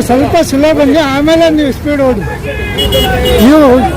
ಸ್ವಲ್ಪ ಸ್ಲೋ ಬನ್ನಿ, ಆಮೇಲೆ ನೀವು ಸ್ಪೀಡ್ ಓಡಿ. ನೀವು ಹೋಗಿ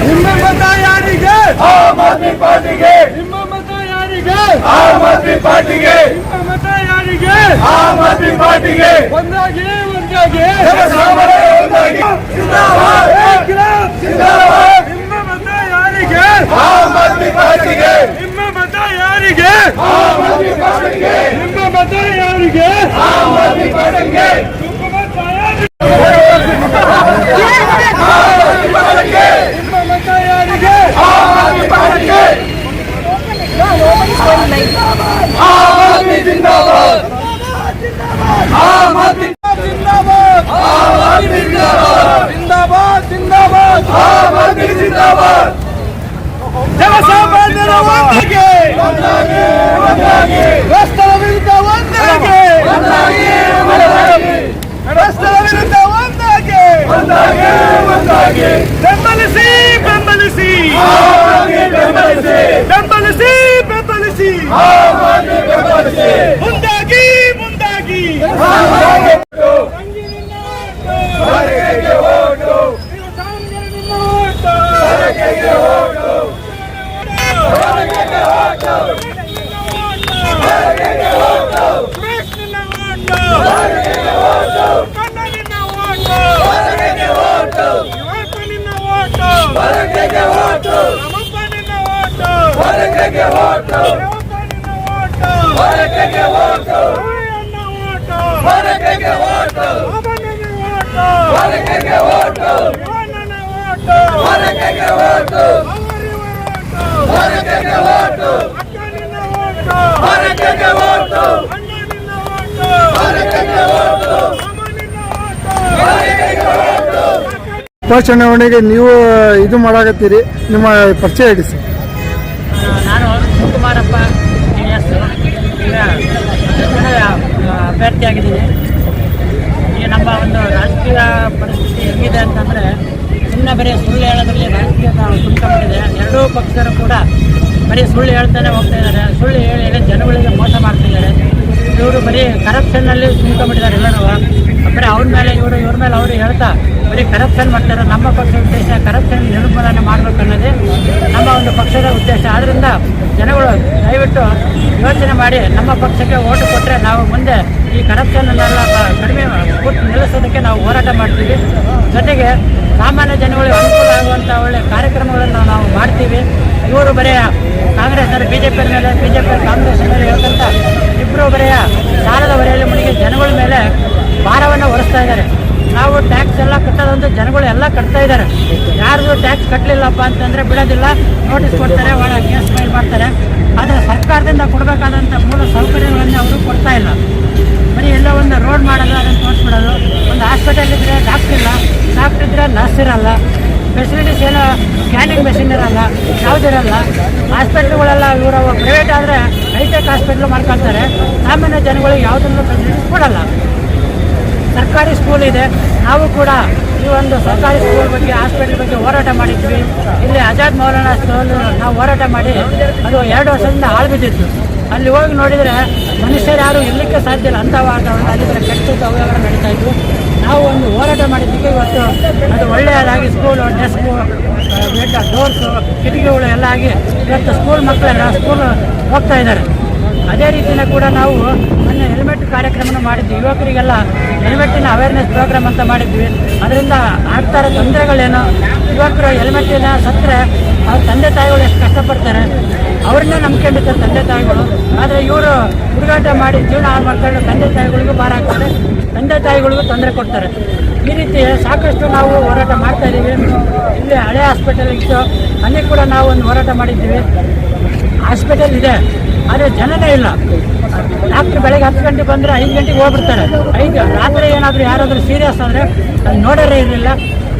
ನಿಮ್ಮ ಮತ ಯಾರಿಗೆ? ಆಮ್ ಆದ್ಮಿ ಪಾರ್ಟಿಗೆ. ನಿಮ್ಮ ಮತ ಯಾರಿಗೆ? ಆಮ್ ಆದ್ಮಿ ಪಾರ್ಟಿಗೆ. ನಿಮ್ಮ ಮತ ಯಾರಿಗೆ? ಆಮ್ ಆದ್ಮಿ ಪಾರ್ಟಿಗೆ. ಒಂದಾಗಿ ಜಿಂದಾಬಾದ್ ಜಿಂದಾಬಾದ್. ನಿಮ್ಮ ಮತ ಯಾರಿಗೆ? ಆಮ್ ಆದ್ಮಿ ಪಾರ್ಟಿಗೆ. ನಿಮ್ಮ ಮತ ಯಾರಿಗೆ? ಆಮ್ ಆದ್ಮಿ ಪಾರ್ಟಿಗೆ. ನಿಮ್ಮ ಮತ ಯಾರಿಗೆ? ಆಮ್ ಆದ್ಮಿ ಪಾರ್ಟಿಗೆ. ಜನಸಾಮಾನ್ಯರ ಒಂದಾಗಿ, ರಸ್ತರ ವಿರುದ್ಧ ಒಂದಾಗಿ, ರಸ್ತರ ವಿರುದ್ಧ ಒಂದಾಗಿ, ಬೆಂಬಲಿಸಿ ಬೆಂಬಲಿಸಿ ಬೆಂಬಲಿಸಿ ಬೆಂಬಲಿಸಿ ಮುಂದಾಗಿ ಮುಂದಾಗಿ. ಉಪಚುನಾವಣೆಗೆ ನೀವು ಇದು ಮಾಡಾಕತ್ತೀರಿ, ನಿಮ್ಮ ಪರಿಚಯ ಹೇಳಿ ಸರ್. ನಾನು ಶಿವಕುಮಾರಪ್ಪ ಈಗ ಅಭ್ಯರ್ಥಿಯಾಗಿದ್ದೀನಿ. ಈಗ ನಮ್ಮ ಒಂದು ರಾಜಕೀಯ ಪರಿಸ್ಥಿತಿ ಹೆಂಗಿದೆ ಅಂತಂದರೆ, ಸುಮ್ಮನೆ ಬರೀ ಸುಳ್ಳು ಹೇಳೋದ್ರಲ್ಲಿ ರಾಜಕೀಯ ತುಂಬಿಕೊಂಡಿದೆ. ಎರಡೂ ಪಕ್ಷರು ಕೂಡ ಬರೀ ಸುಳ್ಳು ಹೇಳ್ತಾನೆ ಹೋಗ್ತಾ ಇದ್ದಾರೆ. ಸುಳ್ಳು ಹೇಳಿ ಜನಗಳಿಗೆ ಮೋಸ ಮಾಡ್ತಿದ್ದಾರೆ. ಇವರು ಬರೀ ಕರಪ್ಷನ್ನಲ್ಲಿ ತುಂಬಿಕೊಂಡಿದ್ದಾರೆ. ಎಲ್ಲರೂ ಬರೀ ಅವ್ರ ಮೇಲೆ ಇವ್ರ ಮೇಲೆ ಅವರು ಹೇಳ್ತಾ ಬರೀ ಕರಪ್ಷನ್ ಮಾಡ್ತಾರೆ. ನಮ್ಮ ಪಕ್ಷದ ಉದ್ದೇಶ ಕರಪ್ಷನ್ ನಿರ್ಮೂಲನೆ ಮಾಡಬೇಕು ಅನ್ನೋದೇ ನಮ್ಮ ಒಂದು ಪಕ್ಷದ ಉದ್ದೇಶ. ಆದ್ದರಿಂದ ಜನಗಳು ದಯವಿಟ್ಟು ಯೋಚನೆ ಮಾಡಿ ನಮ್ಮ ಪಕ್ಷಕ್ಕೆ ಓಟು ಕೊಟ್ಟರೆ ನಾವು ಮುಂದೆ ಈ ಕರಪ್ಷನ್ನೆಲ್ಲ ಕಡಿಮೆ ನಿಲ್ಲಿಸೋದಕ್ಕೆ ನಾವು ಹೋರಾಟ ಮಾಡ್ತೀವಿ. ಜೊತೆಗೆ ಸಾಮಾನ್ಯ ಜನಗಳಿಗೆ ಅನುಕೂಲ ಆಗುವಂಥ ಒಳ್ಳೆಯ ಕಾರ್ಯಕ್ರಮಗಳನ್ನು ನಾವು ಮಾಡ್ತೀವಿ. ಇವರು ಬರೀ ಕಾಂಗ್ರೆಸ್ನವರು ಬಿಜೆಪಿ ಕಾಂಗ್ರೆಸ್ ಮೇಲೆ ಹೇಳ್ತಂತ ಇಬ್ಬರು ಬರೆಯ ಸಾಲದ ಹೊರೆಯಲ್ಲಿ ಮುಳುಗಿ ಜನಗಳ ಮೇಲೆ ಭಾರವನ್ನು ಹೊರಿಸ್ತಾ ಇದ್ದಾರೆ. ನಾವು ಟ್ಯಾಕ್ಸ್ ಎಲ್ಲ ಕಟ್ಟೋದಂತ ಜನಗಳು ಎಲ್ಲ ಕಟ್ತಾ ಇದ್ದಾರೆ. ಯಾರು ಟ್ಯಾಕ್ಸ್ ಕಟ್ಟಲಿಲ್ಲಪ್ಪ ಅಂತಂದರೆ ಬಿಡೋದಿಲ್ಲ, ನೋಟಿಸ್ ಕೊಡ್ತಾರೆ, ಒಳ ಕೇಸ್ ಫೈಲ್ ಮಾಡ್ತಾರೆ. ಆದರೆ ಸರ್ಕಾರದಿಂದ ಕೊಡಬೇಕಾದಂಥ ಮೂಲ ಸೌಕರ್ಯಗಳನ್ನು ಅವರು ಕೊಡ್ತಾ ಇಲ್ಲ. ಬರೀ ಎಲ್ಲ ಒಂದು ರೋಡ್ ಮಾಡೋದು, ಅದನ್ನು ತೋರಿಸ್ಬಿಡೋದು. ಒಂದು ಹಾಸ್ಪಿಟಲ್ ಇದ್ದರೆ ಡಾಕ್ಟ್ರ್ ಇಲ್ಲ, ಡಾಕ್ಟ್ರ್ ಇದ್ದರೆ ನರ್ಸ್ ಇರಲ್ಲ, ಫೆಸಿಲಿಟೀಸ್ ಏನೋ ಸ್ಕ್ಯಾನಿಂಗ್ ಮೆಷಿನ್ ಇರಲ್ಲ, ಯಾವುದಿರಲ್ಲ. ಹಾಸ್ಪಿಟ್ಲ್ಗಳೆಲ್ಲ ಇವರು ಪ್ರೈವೇಟ್ ಆದರೆ ಹೈಟೆಕ್ ಹಾಸ್ಪಿಟ್ಲು ಮಾಡ್ಕೊಳ್ತಾರೆ. ಸಾಮಾನ್ಯ ಜನಗಳಿಗೆ ಯಾವುದನ್ನು ಫೆಸಿಲಿಟೀಸ್ ಕೊಡಲ್ಲ. ಸರ್ಕಾರಿ ಸ್ಕೂಲ್ ಇದೆ, ನಾವು ಕೂಡ ಈ ಒಂದು ಸರ್ಕಾರಿ ಸ್ಕೂಲ್ ಬಗ್ಗೆ ಹಾಸ್ಪಿಟಲ್ ಬಗ್ಗೆ ಹೋರಾಟ ಮಾಡಿದ್ವಿ. ಇಲ್ಲಿ ಆಜಾದ್ ಮೌಲಾನಾ ಸ್ಕೂಲ್ ನಾವು ಹೋರಾಟ ಮಾಡಿ ಅದು 2 ವರ್ಷದಿಂದ ಹಾಳು ಬಿದ್ದಿತ್ತು. ಅಲ್ಲಿ ಹೋಗಿ ನೋಡಿದರೆ ಮನುಷ್ಯರು ಯಾರು ಇರಲಿಕ್ಕೆ ಸಾಧ್ಯ ಇಲ್ಲ, ಅಂಥ ವಾತಾವರಣ ಅಲ್ಲಿದ್ರೆ ಕೆಟ್ಟ ಅವ್ಯವಹಾರ ನಡೀತಾ ಇತ್ತು. ನಾವು ಒಂದು ಹೋರಾಟ ಮಾಡಿದ್ದಕ್ಕೆ ಇವತ್ತು ಅದು ಒಳ್ಳೆಯದಾಗಿ ಸ್ಕೂಲು, ಡೆಸ್ಕು, ಡೋರ್ಸು, ಕಿಟಕಿಗಳು ಎಲ್ಲ ಆಗಿ ಇವತ್ತು ಸ್ಕೂಲ್ ಮಕ್ಕಳೆಲ್ಲ ಸ್ಕೂಲ್ ಹೋಗ್ತಾ ಇದ್ದಾರೆ. ಅದೇ ರೀತಿಯ ಕೂಡ ನಾವು ಮೊನ್ನೆ ಹೆಲ್ಮೆಟ್ ಕಾರ್ಯಕ್ರಮ ಮಾಡಿದ್ವಿ. ಯುವಕರಿಗೆಲ್ಲ ಹೆಲ್ಮೆಟ್ಟಿನ ಅವೇರ್ನೆಸ್ ಪ್ರೋಗ್ರಾಮ್ ಅಂತ ಮಾಡಿದ್ವಿ. ಅದರಿಂದ ಆಗ್ತಾ ಇರೋ ತೊಂದರೆಗಳೇನು, ಯುವಕರು ಹೆಲ್ಮೆಟ್ಟಿನ ಸತ್ತರೆ ಅವ್ರ ತಂದೆ ತಾಯಿಗಳು ಎಷ್ಟು ಕಷ್ಟಪಡ್ತಾರೆ, ಅವ್ರನ್ನೇ ನಂಬ್ಕೊಂಡಿರ್ತಾರೆ ತಂದೆ ತಾಯಿಗಳು. ಆದರೆ ಇವರು ಹುಡುಗಾಟ ಮಾಡಿ ಜೀವನ ಹಾಳು ಮಾಡ್ಕೊಂಡು ತಂದೆ ತಾಯಿಗಳಿಗೂ ಭಾರ ಆಗ್ತಾರೆ, ತಂದೆ ತಾಯಿಗಳಿಗೂ ತೊಂದರೆ ಕೊಡ್ತಾರೆ. ಈ ರೀತಿ ಸಾಕಷ್ಟು ನಾವು ಹೋರಾಟ ಮಾಡ್ತಾ ಇದ್ದೀವಿ. ಇಲ್ಲಿ ಹಳೆ ಹಾಸ್ಪಿಟಲ್ ಇತ್ತು, ಅಲ್ಲಿ ಕೂಡ ನಾವು ಒಂದು ಹೋರಾಟ ಮಾಡಿದ್ದೀವಿ. ಹಾಸ್ಪಿಟಲ್ ಇದೆ, ಆದರೆ ಜನನೇ ಇಲ್ಲ. ಡಾಕ್ಟ್ರ್ ಬೆಳಗ್ಗೆ 10 ಗಂಟೆಗೆ ಬಂದರೆ 5 ಗಂಟೆಗೆ ಹೋಗ್ಬಿಡ್ತಾರೆ. ರಾತ್ರಿ ಏನಾದರೂ ಯಾರಾದರೂ ಸೀರಿಯಸ್ ಆದರೆ ಅದು ನೋಡೋರೇ ಇರಲಿಲ್ಲ.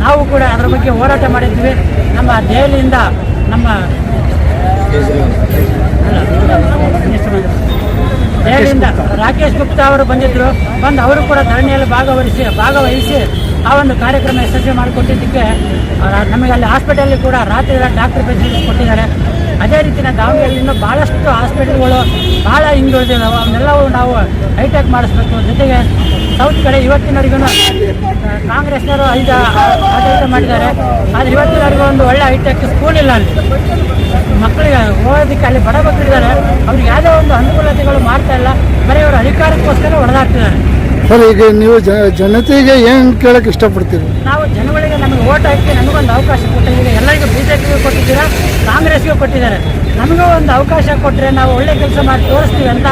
ನಾವು ಕೂಡ ಅದರ ಬಗ್ಗೆ ಹೋರಾಟ ಮಾಡಿದ್ವಿ. ನಮ್ಮ ದೆಹಲಿಯಿಂದ ದೆಹಲಿಯಿಂದ ರಾಕೇಶ್ ಗುಪ್ತಾ ಅವರು ಬಂದಿದ್ದರು. ಬಂದು ಅವರು ಕೂಡ ಧರಣಿಯಲ್ಲಿ ಭಾಗವಹಿಸಿ ಆ ಒಂದು ಕಾರ್ಯಕ್ರಮ ಯಶಸ್ವಿ ಮಾಡಿಕೊಟ್ಟಿದ್ದಕ್ಕೆ ನಮಗೆ ಅಲ್ಲಿ ಹಾಸ್ಪಿಟಲ್ಲಿ ಕೂಡ ರಾತ್ರಿ ಡಾಕ್ಟರ್ ಫೆಸಿಲಿಟೀಸ್ ಕೊಟ್ಟಿದ್ದಾರೆ. ಅದೇ ರೀತಿಯ ದಾವಣಗೆರೆಯಿಂದ ಭಾಳಷ್ಟು ಹಾಸ್ಪಿಟಲ್ಗಳು ಭಾಳ ಹಿಂದುಳಿದಿದ್ದಾವೆ. ಅವನ್ನೆಲ್ಲವೂ ನಾವು ಹೈಟೆಕ್ ಮಾಡಿಸ್ಬೇಕು. ಜೊತೆಗೆ ಸೌತ್ ಕಡೆ ಇವತ್ತಿನವರೆಗೂ ಕಾಂಗ್ರೆಸ್ನವರು ಆಡಳಿತ ಮಾಡಿದ್ದಾರೆ. ಆದರೆ ಇವತ್ತಿನವರೆಗೂ ಒಂದು ಒಳ್ಳೆ ಹೈಟೆಕ್ ಸ್ಕೂಲ್ ಇಲ್ಲ. ಅಲ್ಲಿ ಮಕ್ಕಳಿಗೆ ಓದೋದಕ್ಕೆ ಅಲ್ಲಿ ಬಡ ಮಕ್ಕಳಿದ್ದಾರೆ, ಅವ್ರಿಗೆ ಯಾವುದೋ ಒಂದು ಅನುಕೂಲತೆಗಳು ಮಾಡ್ತಾ ಇಲ್ಲ. ಬರೀ ಅವರು ಅಧಿಕಾರಕ್ಕೋಸ್ಕರ ಹೊಡೆದಾಡ್ತಿದ್ದಾರೆ. ಸರ್, ಈಗ ನೀವು ಜನತೆಗೆ ಏನು ಕೇಳಕ್ಕೆ ಇಷ್ಟಪಡ್ತೀವಿ? ನಾವು ಜನಗಳಿಗೆ ನಮಗೆ ಓಟ್ ಹಾಕಿ ನಮಗೊಂದು ಅವಕಾಶ ಕೊಟ್ಟಿದ್ದೀವಿ. ಎಲ್ಲರಿಗೂ BJPಗೂ ಕೊಟ್ಟಿದ್ದೀರಾ, ಕಾಂಗ್ರೆಸ್ಗೂ ಕೊಟ್ಟಿದ್ದಾರೆ. ನಮಗೂ ಒಂದು ಅವಕಾಶ ಕೊಟ್ಟರೆ ನಾವು ಒಳ್ಳೆ ಕೆಲಸ ಮಾಡಿ ತೋರಿಸ್ತೀವಿ ಅಂತ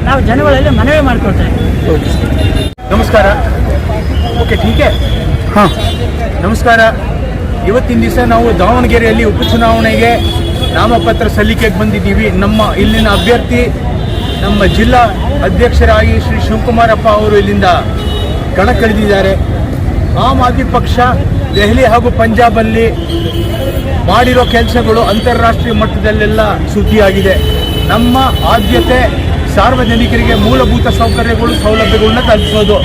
ನಾವು ಜನಗಳಲ್ಲಿ ಮನವಿ ಮಾಡಿಕೊಳ್ತೇವೆ. ನಮಸ್ಕಾರ. ಓಕೆ, ಟೀಕೆ. ಹಾಂ, ನಮಸ್ಕಾರ. ಇವತ್ತಿನ ದಿವಸ ನಾವು ದಾವಣಗೆರೆಯಲ್ಲಿ ಉಪಚುನಾವಣೆಗೆ ನಾಮಪತ್ರ ಸಲ್ಲಿಕೆಗೆ ಬಂದಿದ್ದೀವಿ. ನಮ್ಮ ಇಲ್ಲಿನ ಅಭ್ಯರ್ಥಿ ನಮ್ಮ ಜಿಲ್ಲಾ ಅಧ್ಯಕ್ಷರಾಗಿ ಶ್ರೀ ಶಿವಕುಮಾರಪ್ಪ ಅವರು ಇಲ್ಲಿಂದ ಕಣಕ್ಕಿಳಿದಿದ್ದಾರೆ. ಆಮ್ ಆದ್ಮಿ ಪಕ್ಷ ದೆಹಲಿ ಹಾಗೂ ಪಂಜಾಬಲ್ಲಿ ಮಾಡಿರೋ ಕೆಲಸಗಳು ಅಂತಾರಾಷ್ಟ್ರೀಯ ಮಟ್ಟದಲ್ಲೆಲ್ಲ ಸುದ್ದಿಯಾಗಿದೆ. ನಮ್ಮ ಆದ್ಯತೆ ಸಾರ್ವಜನಿಕರಿಗೆ ಮೂಲಭೂತ ಸೌಕರ್ಯಗಳು, ಸೌಲಭ್ಯಗಳನ್ನ ತಲುಪಿಸೋದು.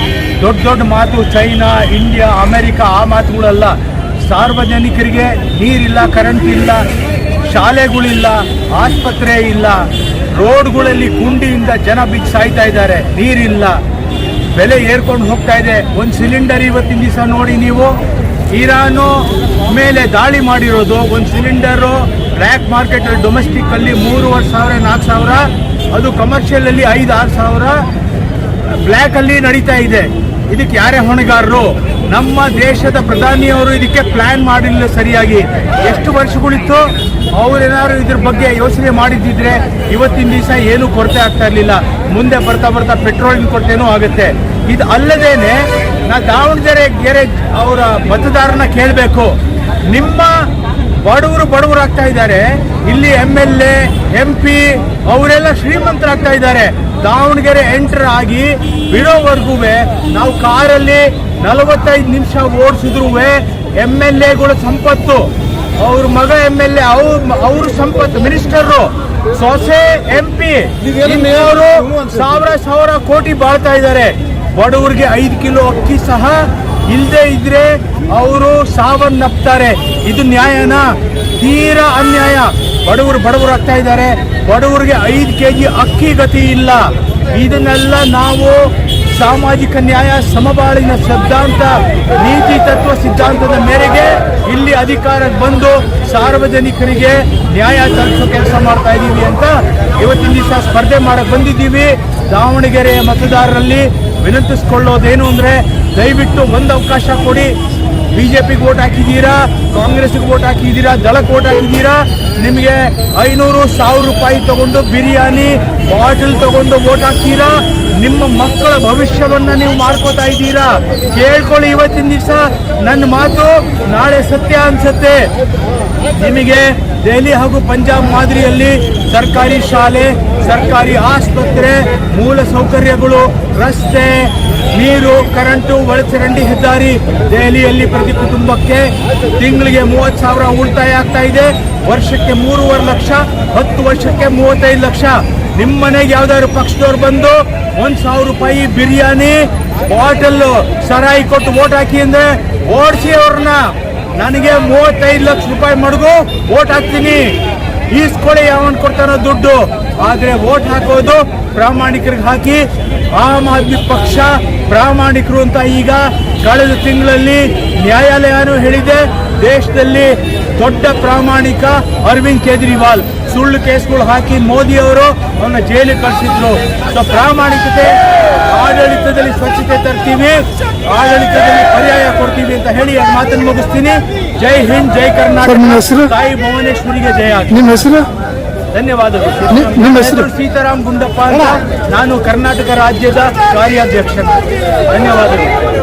ದೊಡ್ಡ ದೊಡ್ಡ ಮಾತು ಚೈನಾ, ಇಂಡಿಯಾ, ಅಮೆರಿಕಾ ಆ ಮಾತುಗಳಲ್ಲ. ಸಾರ್ವಜನಿಕರಿಗೆ ನೀರಿಲ್ಲ, ಕರೆಂಟ್ ಇಲ್ಲ, ಶಾಲೆಗಳಿಲ್ಲ, ಆಸ್ಪತ್ರೆ ಇಲ್ಲ, ರೋಡ್ಗಳಲ್ಲಿ ಗುಂಡಿಯಿಂದ ಜನ ಬಿದ್ದು ಸಾಯ್ತಾ ಇದ್ದಾರೆ, ನೀರಿಲ್ಲ, ಬೆಲೆ ಏರ್ಕೊಂಡು ಹೋಗ್ತಾ ಇದೆ. ಒಂದು ಸಿಲಿಂಡರ್ ಇವತ್ತಿನ ದಿವಸ ನೋಡಿ ನೀವು, ಇರಾನು ಮೇಲೆ ದಾಳಿ ಮಾಡಿರೋದು. ಒಂದು ಸಿಲಿಂಡರು ಬ್ಲ್ಯಾಕ್ ಮಾರ್ಕೆಟಲ್ಲಿ ಡೊಮೆಸ್ಟಿಕ್ಕಲ್ಲಿ 3,500 4,000, ಅದು ಕಮರ್ಷಿಯಲಲ್ಲಿ 5-6 ಸಾವಿರ ಬ್ಲ್ಯಾಕಲ್ಲಿ ನಡೀತಾ ಇದೆ. ಇದಕ್ಕೆ ಯಾರೇ ಹೊಣೆಗಾರರು? ನಮ್ಮ ದೇಶದ ಪ್ರಧಾನಿಯವರು ಇದಕ್ಕೆ ಪ್ಲಾನ್ ಮಾಡಿಲ್ಲ ಸರಿಯಾಗಿ. ಎಷ್ಟು ವರ್ಷಗಳಿತ್ತು, ಅವರೇನಾದ್ರು ಇದ್ರ ಬಗ್ಗೆ ಯೋಚನೆ ಮಾಡಿದ್ದಿದ್ರೆ ಇವತ್ತಿನ ದಿವಸ ಏನೂ ಕೊರತೆ ಆಗ್ತಾ ಇರಲಿಲ್ಲ. ಮುಂದೆ ಬರ್ತಾ ಬರ್ತಾ ಪೆಟ್ರೋಲಿನ ಕೊರತೆನೂ ಆಗುತ್ತೆ. ಇದು ಅಲ್ಲದೇನೆ ನಾ ದಾವಣಗೆರೆ ಅವರ ಮತದಾರನ ಕೇಳಬೇಕು, ನಿಮ್ಮ ಬಡವರು ಆಗ್ತಾ ಇದ್ದಾರೆ. ಇಲ್ಲಿ MLA MP ಅವರೆಲ್ಲ ಶ್ರೀಮಂತರಾಗ್ತಾ ಇದ್ದಾರೆ. ದಾವಣಗೆರೆ ಎಂಟರ್ ಆಗಿ ಬಿಡೋವರೆಗೂ ನಾವು ಕಾರಲ್ಲಿ 45 ನಿಮಿಷ ಓಡಿಸಿದ್ರು MLAಗಳು ಸಂಪತ್ತು, ಅವ್ರ ಮಗ MLA ಅವ್ರ ಸಂಪತ್ತು, ಮಿನಿಸ್ಟರು, ಸೊಸೆ MP ಅವರು 1,000 ಕೋಟಿ ಬಾಳ್ತಾ ಇದ್ದಾರೆ. ಬಡವರಿಗೆ 5 ಕಿಲೋ ಅಕ್ಕಿ ಸಹ ಇಲ್ಲದೆ ಇದ್ರೆ ಅವರು ಸಾವನ್ನಪ್ತಾರೆ. ಇದು ನ್ಯಾಯನಾ? ತೀರಾ ಅನ್ಯಾಯ. ಬಡವರು ಆಗ್ತಾ ಇದ್ದಾರೆ. ಬಡವರಿಗೆ 5 kg ಅಕ್ಕಿ ಗತಿ ಇಲ್ಲ. ಇದನ್ನೆಲ್ಲ ನಾವು ಸಾಮಾಜಿಕ ನ್ಯಾಯ, ಸಮಬಾಳಿನ ಸಿದ್ಧಾಂತ, ನೀತಿ ತತ್ವ ಸಿದ್ಧಾಂತದ ಮೇರೆಗೆ ಇಲ್ಲಿ ಅಧಿಕಾರಕ್ಕೆ ಬಂದು ಸಾರ್ವಜನಿಕರಿಗೆ ನ್ಯಾಯ ತಲುಪಿಸೋ ಕೆಲಸ ಮಾಡ್ತಾ ಇದ್ದೀವಿ ಅಂತ ಇವತ್ತಿನ ದಿವಸ ಸ್ಪರ್ಧೆ ಮಾಡಕ್ಕೆ ಬಂದಿದ್ದೀವಿ. ದಾವಣಗೆರೆಯ ಮತದಾರರಲ್ಲಿ ವಿನಂತಿಸ್ಕೊಳ್ಳೋದೇನು ಅಂದರೆ, ದಯವಿಟ್ಟು ಒಂದು ಅವಕಾಶ ಕೊಡಿ. BJPಗೆ ವೋಟ್ ಹಾಕಿದ್ದೀರಾ, ಕಾಂಗ್ರೆಸ್ಗೆ ವೋಟ್ ಹಾಕಿದ್ದೀರಾ, ದಳಕ್ಕೆ ವೋಟ್ ಹಾಕಿದ್ದೀರಾ, ನಿಮಗೆ 500-1000 ರೂಪಾಯಿ ತಗೊಂಡು ಬಿರಿಯಾನಿ ಬಾಟಲ್ ತಗೊಂಡು ವೋಟ್ ಹಾಕ್ತೀರಾ. ನಿಮ್ಮ ಮಕ್ಕಳ ಭವಿಷ್ಯವನ್ನ ನೀವು ಮಾಡ್ಕೋತಾ ಇದ್ದೀರಾ. ಕೇಳ್ಕೊಳ್ಳಿ, ಇವತ್ತಿನ ದಿವಸ ನನ್ನ ಮಾತು ನಾಳೆ ಸತ್ಯ ಅನ್ಸುತ್ತೆ. ನಿಮಗೆ ದೆಹಲಿ ಹಾಗೂ ಪಂಜಾಬ್ ಮಾದರಿಯಲ್ಲಿ ಸರ್ಕಾರಿ ಶಾಲೆ, ಸರ್ಕಾರಿ ಆಸ್ಪತ್ರೆ, ಮೂಲ ಸೌಕರ್ಯಗಳು, ರಸ್ತೆ, ನೀರು, ಕರೆಂಟು, ಒಳಚರಂಡಿ, ಹೆದ್ದಾರಿ ದೆಹಲಿಯಲ್ಲಿ ಪ್ರತಿ ಕುಟುಂಬಕ್ಕೆ ತಿಂಗಳಿಗೆ 30,000 ಉಳಿತಾಯ ಆಗ್ತಾ ಇದೆ. ವರ್ಷಕ್ಕೆ 3.5 ಲಕ್ಷ, 10 ವರ್ಷಕ್ಕೆ 35 ಲಕ್ಷ. ನಿಮ್ಮ ಮನೆಗೆ ಯಾವ್ದಾದ್ರು ಪಕ್ಷದವ್ರು ಬಂದು 1,000 ರೂಪಾಯಿ ಬಿರಿಯಾನಿ ಬಾಟಲ್ ಸರಾಯಿ ಕೊಟ್ಟು ವೋಟ್ ಹಾಕಿ ಅಂದ್ರೆ ಓಡಿಸಿ ಅವ್ರನ್ನ. ನನಗೆ 35 ಲಕ್ಷ ರೂಪಾಯಿ ಮಡಗು ವೋಟ್ ಹಾಕ್ತೀನಿ, ಈಸ್ಕೊಳ್ಳಿ ಯಾವನ್ ಕೊಡ್ತಾನೋ ದುಡ್ಡು. ಆದ್ರೆ ವೋಟ್ ಹಾಕೋದು ಪ್ರಾಮಾಣಿಕರಿಗೆ ಹಾಕಿ. ಆಮ್ ಆದ್ಮಿ ಪಕ್ಷ ಪ್ರಾಮಾಣಿಕರು ಅಂತ ಈಗ ಕಳೆದ ತಿಂಗಳಲ್ಲಿ ನ್ಯಾಯಾಲಯನೂ ಹೇಳಿದೆ. ದೇಶದಲ್ಲಿ ದೊಡ್ಡ ಪ್ರಾಮಾಣಿಕ ಅರವಿಂದ್ ಕೇಜ್ರಿವಾಲ್ ಸುಳ್ಳು ಕೇಸ್ಗಳು ಹಾಕಿ ಮೋದಿ ಅವರು ಅವನ್ನ ಜೈಲಿಗೆ ಕಳಿಸಿದ್ರು. ಸೊ ಪ್ರಾಮಾಣಿಕತೆ, ಆಡಳಿತದಲ್ಲಿ ಸ್ವಚ್ಛತೆ ತರ್ತೀವಿ, ಆಡಳಿತದಲ್ಲಿ ಪರ್ಯಾಯ ಕೊಡ್ತೀವಿ ಅಂತ ಹೇಳಿ ಮಾತನ್ನು ಮುಗಿಸ್ತೀನಿ. ಜೈ ಹಿಂದ್, ಜೈ ಸರ್, ನಿಮ್ಮ ಕರ್ನಾಟಕ, ಹೆಸರು? ತಾಯಿ ಭುವನೇಶ್ವರಿಗೆ ಜಯ ಆಗಲಿ. ನಿಮ್ಮ ಹೆಸರು? ಧನ್ಯವಾದಗಳು. ನಿಮ್ಮ ಹೆಸರು? ಸೀತಾರಾಮ್ ಗುಂಡಪ್ಪ ಅಂತ, ನಾನು ಕರ್ನಾಟಕ ರಾಜ್ಯದ ಕಾರ್ಯಾಧ್ಯಕ್ಷ. ಧನ್ಯವಾದಗಳು.